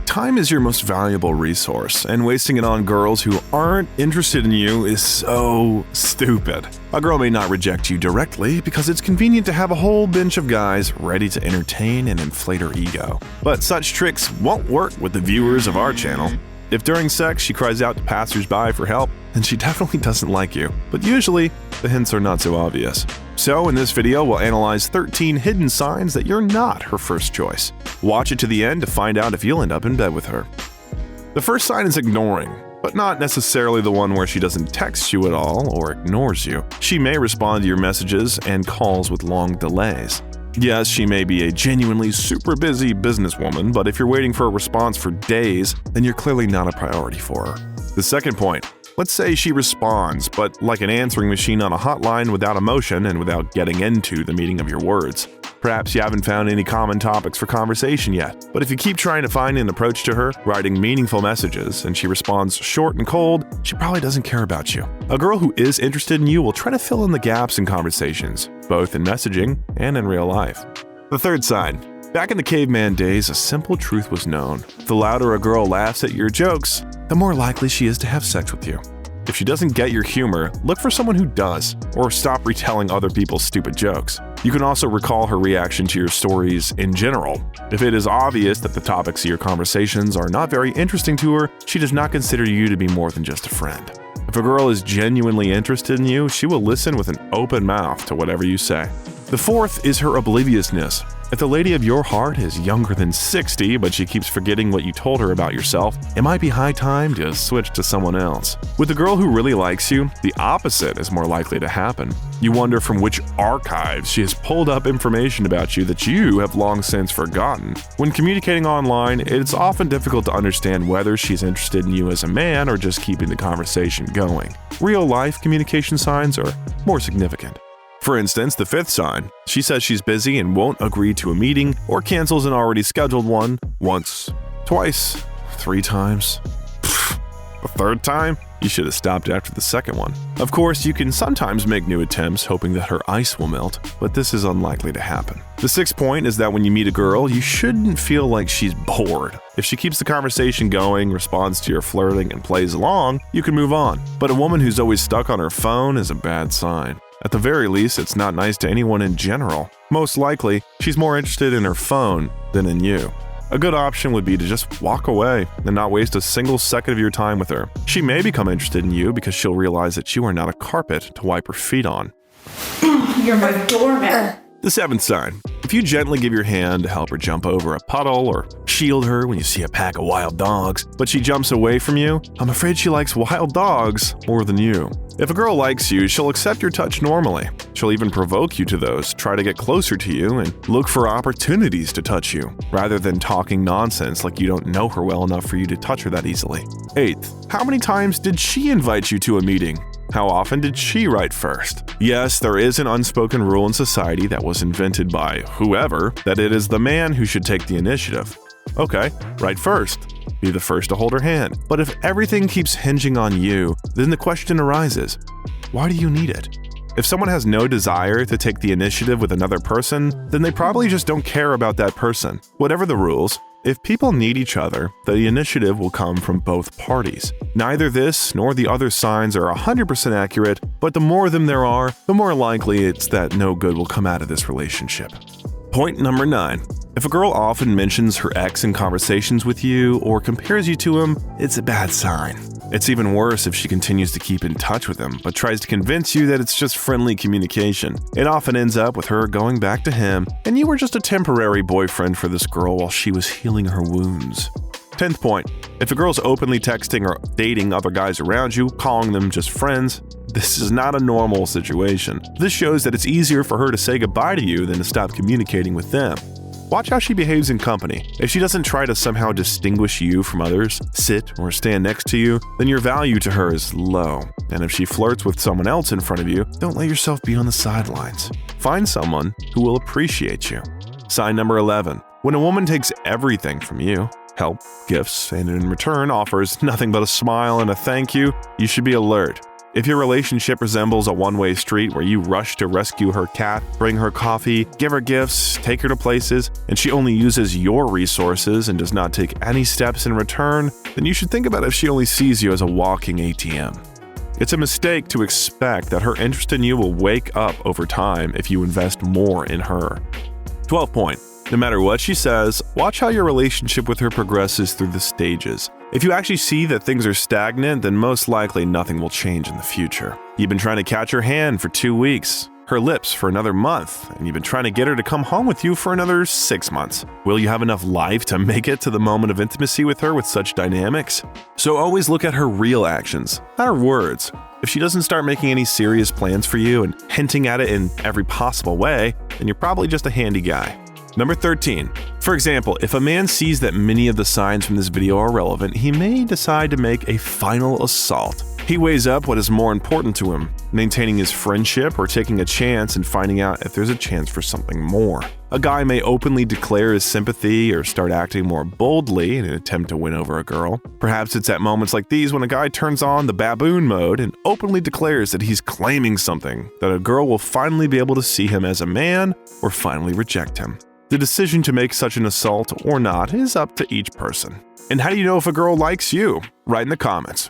time is your most valuable resource, and wasting it on girls who aren't interested in you is so stupid. A girl may not reject you directly because it's convenient to have a whole bench of guys ready to entertain and inflate her ego. But such tricks won't work with the viewers of our channel. If during sex she cries out to passersby for help, then she definitely doesn't like you. But usually, the hints are not so obvious. So in this video, we'll analyze 13 hidden signs that you're not her first choice. Watch it to the end to find out if you'll end up in bed with her. The first sign is ignoring, but not necessarily the one where she doesn't text you at all or ignores you. She may respond to your messages and calls with long delays. Yes, she may be a genuinely super busy businesswoman, but if you're waiting for a response for days, then you're clearly not a priority for her. The second point. Let's say she responds, but like an answering machine on a hotline without emotion and without getting into the meaning of your words. Perhaps you haven't found any common topics for conversation yet, but if you keep trying to find an approach to her, writing meaningful messages, and she responds short and cold, she probably doesn't care about you. A girl who is interested in you will try to fill in the gaps in conversations, both in messaging and in real life. The third sign. Back in the caveman days, a simple truth was known. The louder a girl laughs at your jokes, the more likely she is to have sex with you. If she doesn't get your humor, look for someone who does, or stop retelling other people's stupid jokes. You can also recall her reaction to your stories in general. If it is obvious that the topics of your conversations are not very interesting to her, she does not consider you to be more than just a friend. If a girl is genuinely interested in you, she will listen with an open mouth to whatever you say. The fourth is her obliviousness. If the lady of your heart is younger than 60, but she keeps forgetting what you told her about yourself, it might be high time to switch to someone else. With a girl who really likes you, the opposite is more likely to happen. You wonder from which archives she has pulled up information about you that you have long since forgotten. When communicating online, it's often difficult to understand whether she's interested in you as a man or just keeping the conversation going. Real-life communication signs are more significant. For instance, the fifth sign. She says she's busy and won't agree to a meeting or cancels an already scheduled one once, twice, 3 times. The third time? You should have stopped after the second one. Of course, you can sometimes make new attempts hoping that her ice will melt, but this is unlikely to happen. The sixth point is that when you meet a girl, you shouldn't feel like she's bored. If she keeps the conversation going, responds to your flirting, and plays along, you can move on. But a woman who's always stuck on her phone is a bad sign. At the very least, it's not nice to anyone in general. Most likely, she's more interested in her phone than in you. A good option would be to just walk away and not waste a single second of your time with her. She may become interested in you because she'll realize that you are not a carpet to wipe her feet on. You're my doormat. The seventh sign. If you gently give your hand to help her jump over a puddle or shield her when you see a pack of wild dogs, but she jumps away from you, I'm afraid she likes wild dogs more than you. If a girl likes you, she'll accept your touch normally. She'll even provoke you to those, try to get closer to you, and look for opportunities to touch you, rather than talking nonsense like you don't know her well enough for you to touch her that easily. Eighth, how many times did she invite you to a meeting? How often did she write first? Yes, there is an unspoken rule in society that was invented by whoever that it is the man who should take the initiative. Okay, write first. Be the first to hold her hand. But if everything keeps hinging on you, then the question arises, why do you need it? If someone has no desire to take the initiative with another person, then they probably just don't care about that person. Whatever the rules, if people need each other, the initiative will come from both parties. Neither this nor the other signs are 100% accurate, but the more of them there are, the more likely it's that no good will come out of this relationship. Point number 9. If a girl often mentions her ex in conversations with you or compares you to him, it's a bad sign. It's even worse if she continues to keep in touch with him, but tries to convince you that it's just friendly communication. It often ends up with her going back to him, and you were just a temporary boyfriend for this girl while she was healing her wounds. 10th point. If a girl's openly texting or dating other guys around you, calling them just friends, this is not a normal situation. This shows that it's easier for her to say goodbye to you than to stop communicating with them. Watch how she behaves in company. If she doesn't try to somehow distinguish you from others, sit or stand next to you, then your value to her is low. And if she flirts with someone else in front of you, don't let yourself be on the sidelines. Find someone who will appreciate you. Sign number 11. When a woman takes everything from you, help, gifts, and in return offers nothing but a smile and a thank you, you should be alert. If your relationship resembles a one-way street where you rush to rescue her cat, bring her coffee, give her gifts, take her to places, and she only uses your resources and does not take any steps in return, then you should think about if she only sees you as a walking ATM. It's a mistake to expect that her interest in you will wake up over time if you invest more in her. 12th point. No matter what she says, watch how your relationship with her progresses through the stages. If you actually see that things are stagnant, then most likely nothing will change in the future. You've been trying to catch her hand for 2 weeks, her lips for another month, and you've been trying to get her to come home with you for another 6 months. Will you have enough life to make it to the moment of intimacy with her with such dynamics? So always look at her real actions, not her words. If she doesn't start making any serious plans for you and hinting at it in every possible way, then you're probably just a handy guy. Number 13. For example, if a man sees that many of the signs from this video are relevant, he may decide to make a final assault. He weighs up what is more important to him, maintaining his friendship or taking a chance and finding out if there's a chance for something more. A guy may openly declare his sympathy or start acting more boldly in an attempt to win over a girl. Perhaps it's at moments like these when a guy turns on the baboon mode and openly declares that he's claiming something, that a girl will finally be able to see him as a man or finally reject him. The decision to make such an assault or not is up to each person. And how do you know if a girl likes you? Write in the comments.